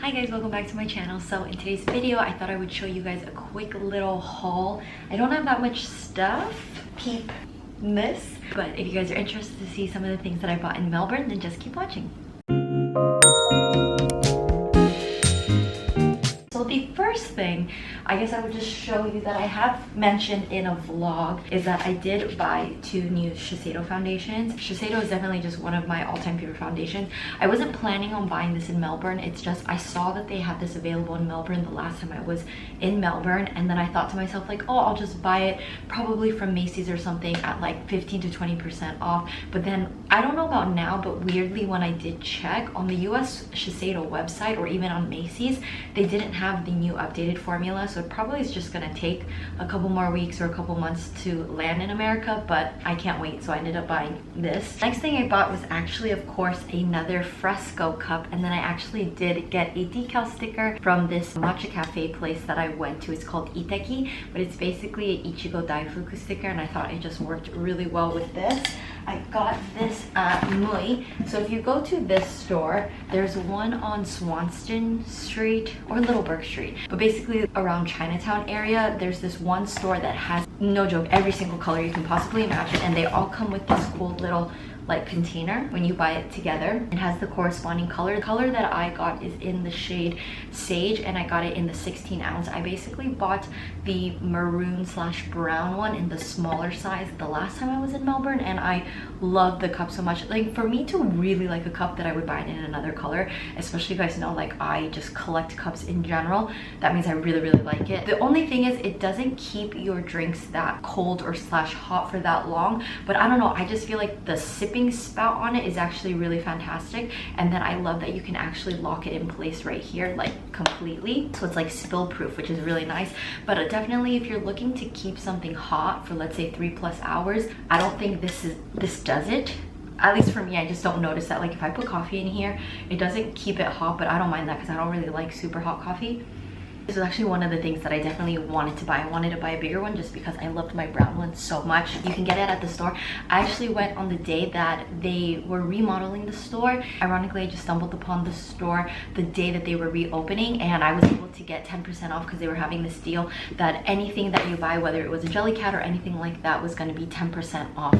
Hi guys, welcome back to my channel. So in today's video, I thought I would show you guys a quick little haul. I don't have that much stuff, peep this, but if you guys are interested to see some of the things that I bought in Melbourne, then just keep watching. So the first thing, I guess I would just show you that I have mentioned in a vlog is that I did buy 2 new Shiseido foundations. Shiseido is definitely just one of my all-time favorite foundations. I wasn't planning on buying this in Melbourne. It's just I saw that they had this available in Melbourne the last time I was in Melbourne, and then I thought to myself like, oh, I'll just buy it probably from Macy's or something at like 15 to 20% off. But then I don't know about now, but weirdly when I did check on the US Shiseido website or even on Macy's, they didn't have the new updated formula, so it probably is just gonna take a couple more weeks or a couple months to land in America, but I can't wait, so I ended up buying this. Next thing I bought was actually, of course, another fresco cup, and then I actually did get a decal sticker from this matcha cafe place that I went to. It's called Ethnicity, but it's basically an Ichigo Daifuku sticker, and I thought it just worked really well with this. I got this at Mui. So if you go to this store, there's one on Swanston Street or Littleburg Street, but basically around Chinatown area, there's this one store that has, no joke, every single color you can possibly imagine, and they all come with this cool little like container when you buy it together. It has the corresponding color. The color that I got is in the shade Sage, and I got it in the 16 ounce. I basically bought the maroon / brown one in the smaller size the last time I was in Melbourne, and I love the cup so much. Like, for me to really like a cup that I would buy it in another color, especially you guys know like I just collect cups in general, that means I really like it. The only thing is it doesn't keep your drinks that cold or / hot for that long, but I don't know, I just feel like the sipping spout on it is actually really fantastic, and then I love that you can actually lock it in place right here like completely, so it's like spill proof, which is really nice. But definitely if you're looking to keep something hot for, let's say, 3+ hours, I don't think this does it. At least for me, I just don't notice that. Like if I put coffee in here, it doesn't keep it hot, but I don't mind that because I don't really like super hot coffee. This was actually one of the things that I definitely wanted to buy. I wanted to buy a bigger one just because I loved my brown one so much. You can get it at the store. I actually went on the day that they were remodeling the store. Ironically, I just stumbled upon the store the day that they were reopening, and I was able to get 10% off because they were having this deal that anything that you buy, whether it was a jelly cat or anything like that, was going to be 10% off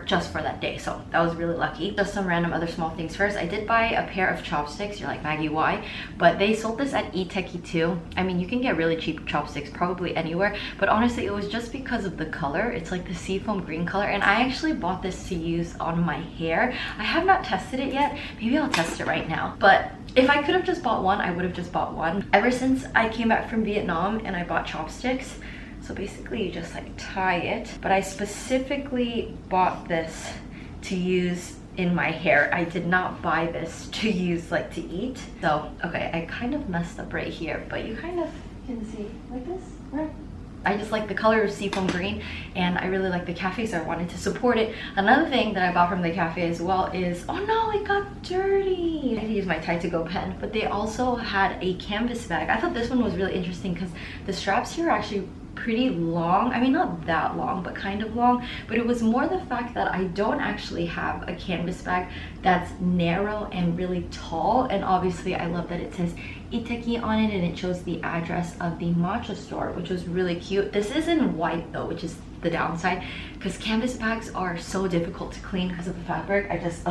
just for that day. So that was really lucky. Just some random other small things. First, I did buy a pair of chopsticks. You're like, Maggie, why? But they sold this at Ethnicity too. I mean, you can get really cheap chopsticks probably anywhere, but honestly it was just because of the color. It's like the seafoam green color, and I actually bought this to use on my hair. I have not tested it yet. Maybe I'll test it right now, but if I could have just bought one, I would have just bought one. Ever since I came back from Vietnam and I bought chopsticks, so basically you just like tie it, but I specifically bought this to use in my hair. I did not buy this to use like to eat. So okay, I kind of messed up right here, but you kind of can see like this, right? I just like the color of seafoam green, and I really like the cafe, so I wanted to support it. Another thing that I bought from the cafe as well is, oh no, it got dirty. I had to use my Tide to Go pen, but they also had a canvas bag. I thought this one was really interesting because the straps here are actually pretty long. I mean, not that long, but kind of long. But it was more the fact that I don't actually have a canvas bag that's narrow and really tall. And obviously I love that it says Ethnicity on it, and it shows the address of the matcha store, which was really cute. This is in white though, which is the downside, because canvas bags are so difficult to clean because of the fabric. I just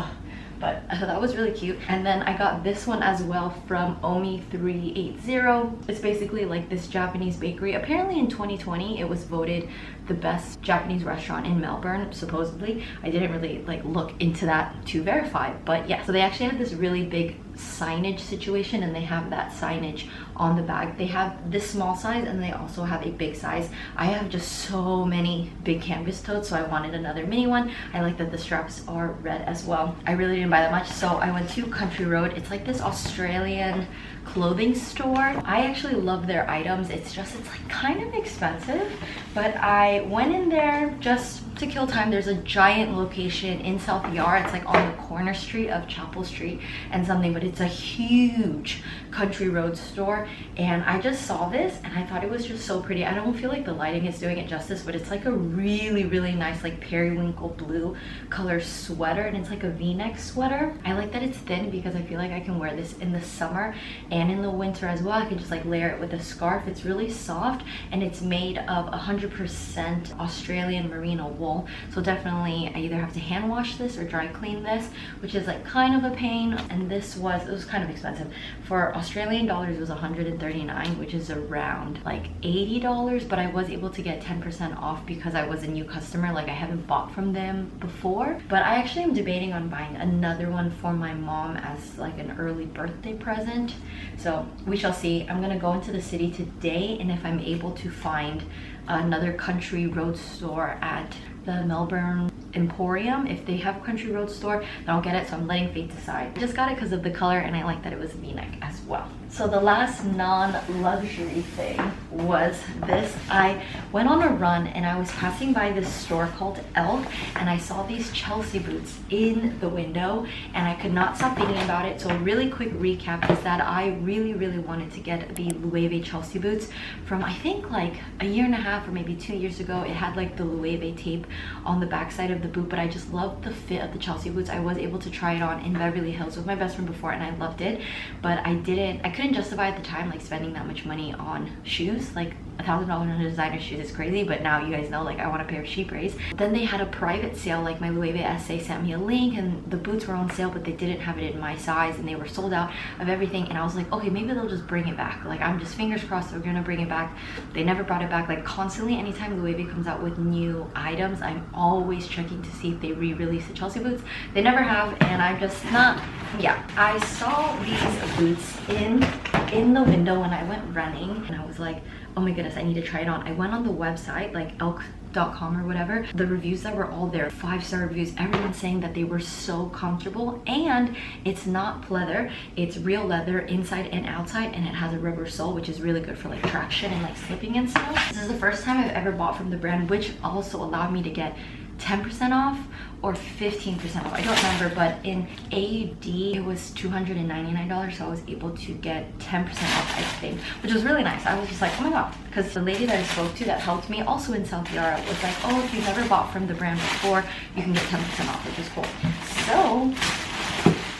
but I thought that was really cute. And then I got this one as well from Omi 380. It's basically like this Japanese bakery. Apparently in 2020 it was voted the best Japanese restaurant in Melbourne, supposedly. I didn't really like look into that to verify, but yeah. So they actually had this really big signage situation, and they have that signage on the bag. They have this small size and they also have a big size. I have just so many big canvas totes, so I wanted another mini one. I like that the straps are red as well. I really didn't buy that much, so I went to Country Road. It's like this Australian clothing store. I actually love their items. It's like kind of expensive, but I went in there just to kill time. There's a giant location in South Yard. It's like on the corner street of Chapel Street and something, but it's a huge country road store, and I just saw this and I thought it was just so pretty. I don't feel like the lighting is doing it justice, but it's like a really nice like periwinkle blue color sweater, and it's like a v-neck sweater. I like that it's thin because I feel like I can wear this in the summer and in the winter as well. I can just like layer it with a scarf. It's really soft and it's made of 100% Australian merino wool, so definitely I either have to hand wash this or dry clean this, which is like kind of a pain. And it was kind of expensive. For Australian dollars it was 139, which is around like $80, but I was able to get 10% off because I was a new customer. Like I haven't bought from them before, but I actually am debating on buying another one for my mom as like an early birthday present, so we shall see. I'm gonna go into the city today, and if I'm able to find another country road store at the Melbourne Emporium, if they have a country road store, then I'll get it. So I'm letting fate decide. I just got it because of the color, and I like that it was v-neck as well. So the last non-luxury thing was this. I went on a run and I was passing by this store called Elk, and I saw these Chelsea boots in the window and I could not stop thinking about it. So a really quick recap is that I really wanted to get the Loewe Chelsea boots from, I think like a year and a half or maybe 2 years ago. It had like the Loewe tape on the backside of the boot, but I just loved the fit of the Chelsea boots. I was able to try it on in Beverly Hills with my best friend before and I loved it, but I couldn't justify at the time like spending that much money on shoes. Like $1,000 on designer shoes is crazy, but now you guys know like I want a pair of sheep rays. Then they had a private sale, like my Loewe SA sent me a link and the boots were on sale, but they didn't have it in my size and they were sold out of everything. And I was like, okay, maybe they'll just bring it back. Like I'm just fingers crossed they're gonna bring it back. They never brought it back. Like constantly, anytime Loewe comes out with new items, I'm always checking to see if they re-release the Chelsea boots. They never have, and I'm just not, yeah. I saw these boots in the window when I went running and I was like, oh my goodness, I need to try it on. I went on the website, like elk.com or whatever. The reviews that were all there, 5-star reviews, everyone saying that they were so comfortable, and it's not pleather, it's real leather inside and outside, and it has a rubber sole, which is really good for like traction and like slipping and stuff. This is the first time I've ever bought from the brand, which also allowed me to get 10% off or 15% off. I don't remember, but in AUD it was $299, so I was able to get 10% off, I think, which was really nice. I was just like, oh my god, because the lady that I spoke to that helped me also in South Yara was like, oh, if you've never bought from the brand before, you can get 10% off, which is cool. So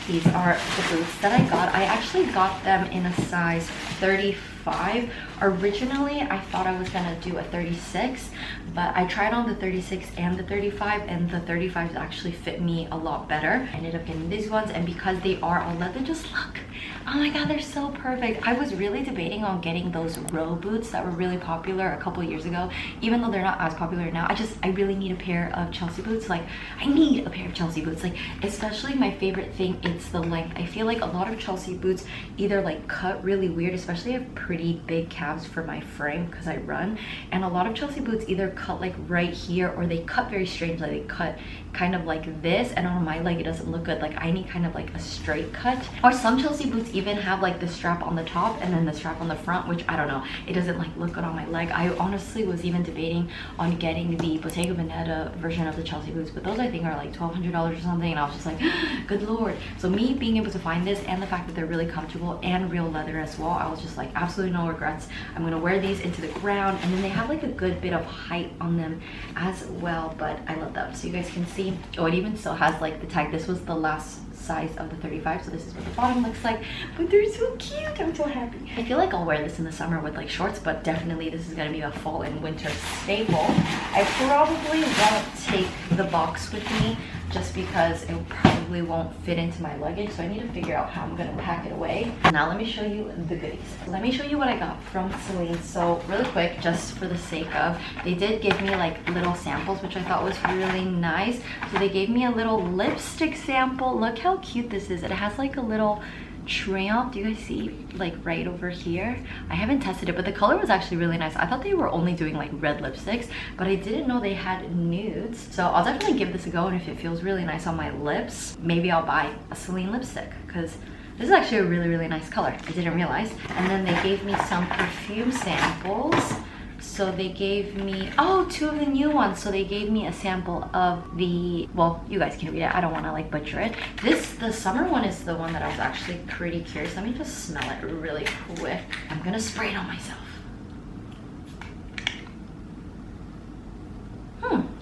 these are the boots that I got. I actually got them in a size 35. Originally, I thought I was gonna do a 36, but I tried on the 36 and the 35, and the 35s actually fit me a lot better. I ended up getting these ones, and because they are all leather, just look. Oh my god, they're so perfect. I was really debating on getting those row boots that were really popular a couple years ago, even though they're not as popular now. I really need a pair of Chelsea boots. Like, I need a pair of Chelsea boots. Like, especially my favorite thing, it's the length. I feel like a lot of Chelsea boots either like cut really weird, especially I have pretty big calves for my frame because I run, and a lot of Chelsea boots either cut like right here or they cut very strange, like they cut kind of like this, and on my leg it doesn't look good. Like I need kind of like a straight cut. Or some Chelsea boots even have like the strap on the top and then the strap on the front, which I don't know, it doesn't like look good on my leg. I honestly was even debating on getting the Bottega Veneta version of the Chelsea boots, but those I think are like $1,200 or something, and I was just like, good lord. So me being able to find this and the fact that they're really comfortable and real leather as well, I was just like, absolutely no regrets. I'm gonna wear these into the ground, and then they have like a good bit of height on them as well, but I love them. So you guys can see, oh, it even still has like the tag. This was the last size of the 35, so this is what the bottom looks like, but they're so cute. I'm so happy. I feel like I'll wear this in the summer with like shorts, but definitely this is gonna be a fall and winter staple. I probably won't take the box with me just because it probably won't fit into my luggage, so I need to figure out how I'm gonna pack it away. Now let me show you the goodies. Let me show you what I got from Celine. So really quick, just for the sake of, they did give me like little samples, which I thought was really nice. So they gave me a little lipstick sample. Look how cute this is. It has like a little trim. Do you guys see like right over here? I haven't tested it, but the color was actually really nice. I thought they were only doing like red lipsticks, but I didn't know they had nudes. So I'll definitely give this a go, and if it feels really nice on my lips, maybe I'll buy a Celine lipstick, because this is actually a really nice color. I didn't realize. And then they gave me some perfume samples So they gave me, oh, 2 of the new ones. So they gave me a sample of the, well, you guys can read it. I don't want to like butcher it. The summer one is the one that I was actually pretty curious. Let me just smell it really quick. I'm gonna spray it on myself.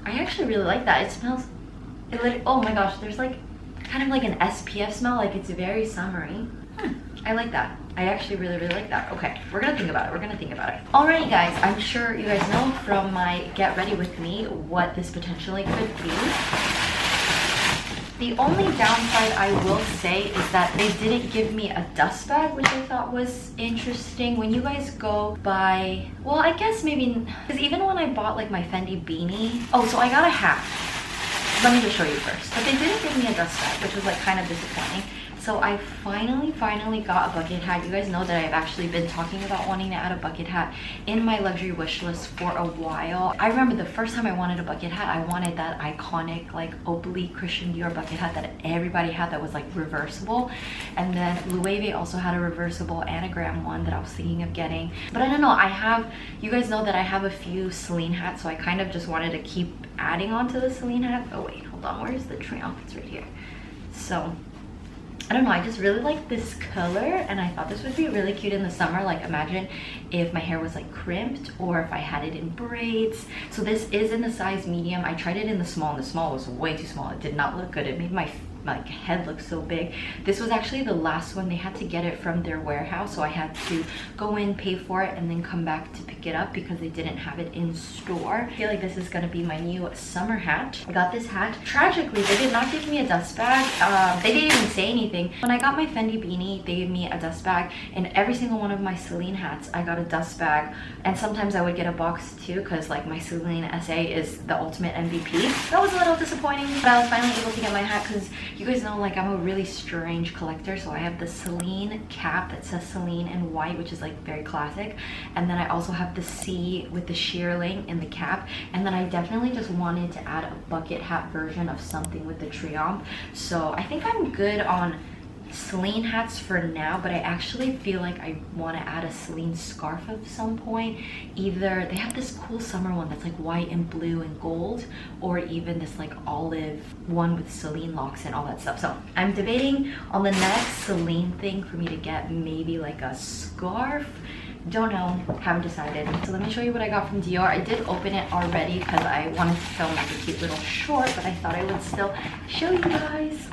I actually really like that. It smells, oh my gosh, there's like kind of like an SPF smell, like it's very summery. I like that. I actually really like that. Okay, we're gonna think about it. Alright guys, I'm sure you guys know from my get ready with me what this potentially could be. The only downside I will say is that they didn't give me a dust bag, which I thought was interesting. When you guys go buy, well, I guess maybe, because even when I bought like my Fendi beanie, oh, so I got a hat. Let me just show you first. But they didn't give me a dust bag, which was like kind of disappointing. So I finally got a bucket hat. You guys know that I've actually been talking about wanting to add a bucket hat in my luxury wish list for a while. I remember the first time I wanted a bucket hat, I wanted that iconic like oblique Christian Dior bucket hat that everybody had that was like reversible. And then Loewe also had a reversible anagram one that I was thinking of getting. But I don't know, you guys know that I have a few Celine hats, so I kind of just wanted to keep adding on to the Celine hat. Oh wait, hold on, where's the triumph? It's right here. So I don't know, I just really like this color and I thought this would be really cute in the summer. Like imagine if my hair was like crimped or if I had it in braids. So this is in the size medium. I tried it in the small and the small was way too small. It did not look good. It made my head look so big. This was actually the last one. They had to get it from their warehouse, so I had to go in, pay for it, and then come back to pick it up because they didn't have it in store. I feel like this is gonna be my new summer hat. I got this hat. Tragically, they did not give me a dust bag. They didn't even say anything. When I got my Fendi beanie, they gave me a dust bag, and every single one of my Celine hats, I got a dust bag. And sometimes I would get a box too, because like my Celine SA is the ultimate MVP. That was a little disappointing, but I was finally able to get my hat because you guys know like I'm a really strange collector. So I have the Celine cap that says Celine in white, which is like very classic, and then I also have the C with the shearling in the cap, and then I definitely just wanted to add a bucket hat version of something with the triumph. So I think I'm good on Celine hats for now, but I actually feel like I want to add a Celine scarf at some point. Either they have this cool summer one that's like white and blue and gold, or even this like olive one with Celine locks and all that stuff. So I'm debating on the next Celine thing for me to get, maybe like a scarf. Don't know, haven't decided. So let me show you what I got from Dior. I did open it already because I wanted to film like a cute little short, but I thought I would still show you guys.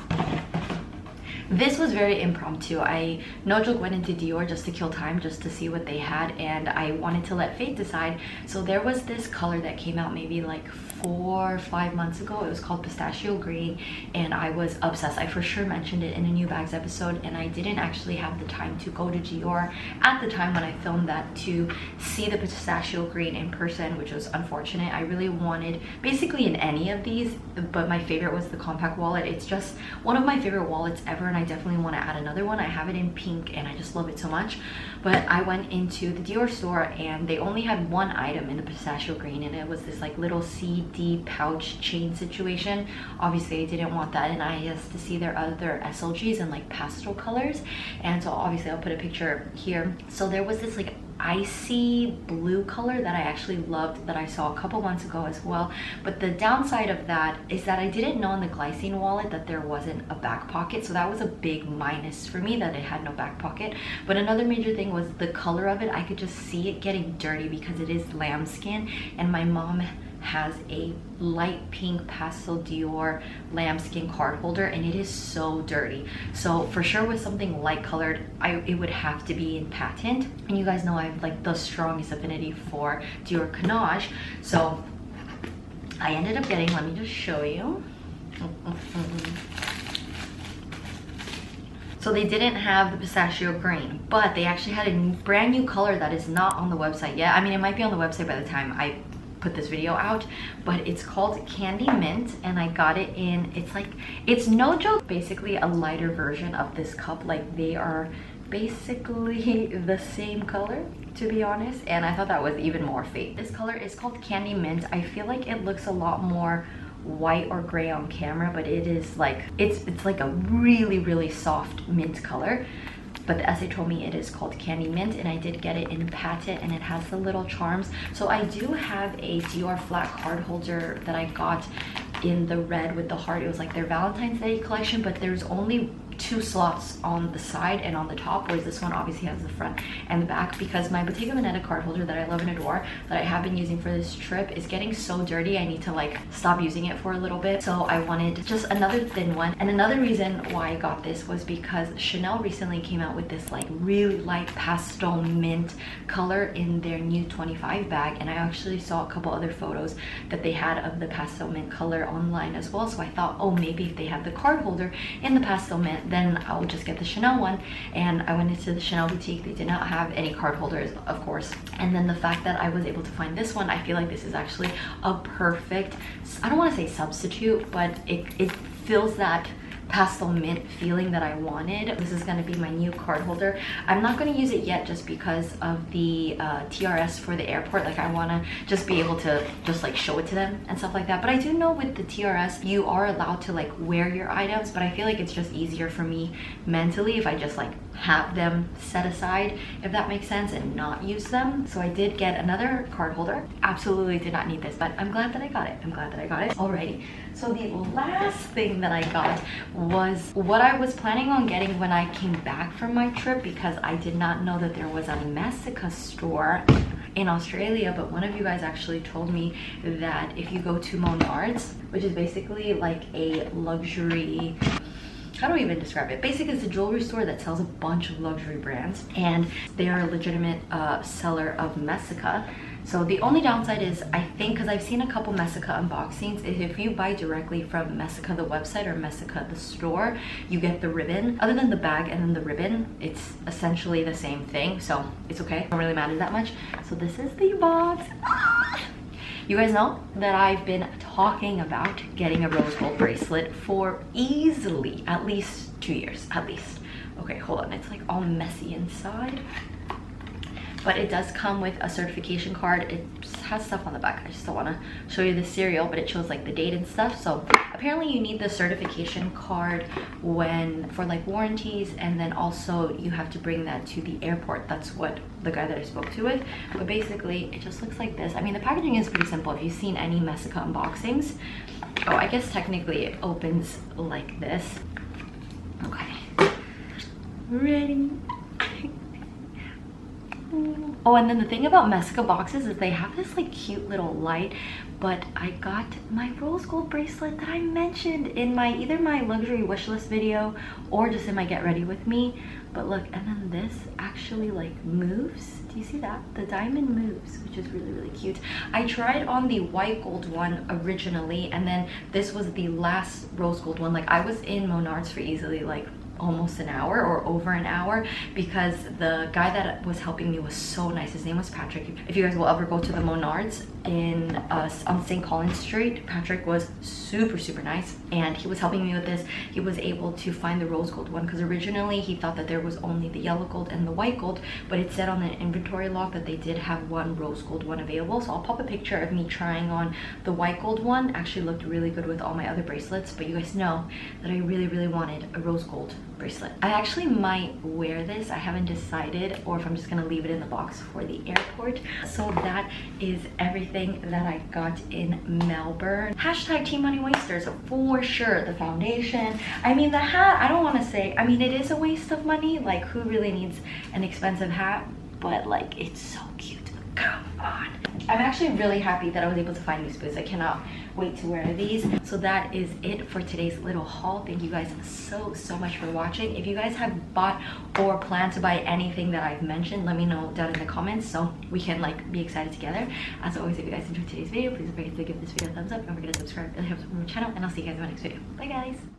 This was very impromptu. I, no joke, went into Dior just to kill time, just to see what they had, and I wanted to let fate decide. So there was this color that came out maybe like 4 or 5 months ago. It was called pistachio green, and I was obsessed. I for sure mentioned it in a new bags episode, and I didn't actually have the time to go to Dior at the time when I filmed that to see the pistachio green in person, which was unfortunate. I really wanted, basically in any of these, but my favorite was the compact wallet. It's just one of my favorite wallets ever, and I definitely want to add another one. I have it in pink and I just love it so much. But I went into the Dior store and they only had one item in the pistachio green, and it was this like little CD pouch chain situation. Obviously I didn't want that, and I asked to see their other SLGs in like pastel colors, and so obviously I'll put a picture here. So there was this like icy blue color that I actually loved that I saw a couple months ago as well. But the downside of that is that I didn't know in the glycine wallet that there wasn't a back pocket, so that was a big minus for me, that it had no back pocket. But another major thing was the color of it. I could just see it getting dirty because it is lambskin, and my mom has a light pink pastel Dior lambskin card holder, and it is so dirty. So for sure with something light colored, it would have to be in patent, and you guys know I have like the strongest affinity for Dior Canage. So I ended up getting, let me just show you. So they didn't have the pistachio green, but they actually had a brand new color that is not on the website yet. I mean, it might be on the website by the time I put this video out, but it's called Candy Mint, and I got it in, it's no joke, basically a lighter version of this cup. Like they are basically the same color, to be honest, and I thought that was even more fate. This color is called Candy Mint. I feel like it looks a lot more white or gray on camera, but it is like, it's like a really soft mint color. but the essay told me it is called Candy Mint, and I did get it in patent, and it has the little charms. So I do have a Dior flat card holder that I got in the red with the heart. It was like their Valentine's Day collection, but there's only 2 slots on the side and on the top, whereas this one obviously has the front and the back, because my Bottega Veneta card holder that I love and adore, that I have been using for this trip, is getting so dirty. I need to like stop using it for a little bit, so I wanted just another thin one. And another reason why I got this was because Chanel recently came out with this like really light pastel mint color in their new 25 bag, and I actually saw a couple other photos that they had of the pastel mint color online as well. So I thought, oh, maybe if they have the card holder in the pastel mint, then I'll just get the Chanel one. And I went into the Chanel boutique. They did not have any card holders, of course. And then the fact that I was able to find this one, I feel like this is actually a perfect, I don't want to say substitute, but it fills that pastel mint feeling that I wanted. This is going to be my new card holder. I'm not going to use it yet just because of the TRS for the airport. Like I want to just be able to just like show it to them and stuff like that. But I do know with the TRS you are allowed to like wear your items, but I feel like it's just easier for me mentally if I just like have them set aside, if that makes sense, and not use them. So I did get another card holder. Absolutely did not need this, but I'm glad that I got it. I'm glad that I got it. Alrighty, so the last thing that I got was what I was planning on getting when I came back from my trip, because I did not know that there was a Messika store in Australia. But one of you guys actually told me that if you go to Monards, which is basically like a luxury, how do I even describe it? Basically, it's a jewelry store that sells a bunch of luxury brands, and they are a legitimate seller of Messika. So the only downside is, I think, because I've seen a couple Messika unboxings, is if you buy directly from Messika the website or Messika the store, you get the ribbon. Other than the bag and then the ribbon, it's essentially the same thing, so it's okay. It don't really matter that much. So this is the box. You guys know that I've been talking about getting a rose gold bracelet for easily at least 2 years, at least. Okay, hold on, it's like all messy inside. But it does come with a certification card. It just has stuff on the back. I just don't want to show you the serial, but it shows like the date and stuff. So apparently you need the certification card for like warranties, and then also you have to bring that to the airport. That's what the guy that I spoke to with. But basically it just looks like this. I mean, the packaging is pretty simple. If you've seen any Messika unboxings, oh, I guess technically it opens like this. Okay, ready? Oh, and then the thing about Messika boxes is they have this like cute little light, but I got my rose gold bracelet that I mentioned in my either my luxury wish list video or just in my get ready with me. But look, and then this actually like moves. Do you see that? The diamond moves, which is really, really cute. I tried on the white gold one originally, and then this was the last rose gold one. Like I was in Monards for easily like almost an hour or over an hour, because the guy that was helping me was so nice. His name was Patrick. If you guys will ever go to the Monards in on St. Collins Street, Patrick was super, super nice, and he was helping me with this. He was able to find the rose gold one, because originally he thought that there was only the yellow gold and the white gold, but it said on the inventory log that they did have one rose gold one available. So I'll pop a picture of me trying on the white gold one. Actually looked really good with all my other bracelets, but you guys know that I really, really wanted a rose gold bracelet. I actually might wear this. I haven't decided, or if I'm just gonna leave it in the box for the airport. So that is everything that I got in Melbourne. Hashtag Team Money Wasters for sure. The foundation, I mean the hat, I don't want to say, I mean it is a waste of money. Like who really needs an expensive hat? But like it's so cute. Come on. I'm actually really happy that I was able to find these boots. I cannot wait to wear these. So that is it for today's little haul. Thank you guys so much for watching. If you guys have bought or plan to buy anything that I've mentioned, let me know down in the comments so we can like be excited together. As always, if you guys enjoyed today's video, please don't forget to give this video a thumbs up. Don't forget to subscribe. It really helps me with my channel, and I'll see you guys in my next video. Bye guys.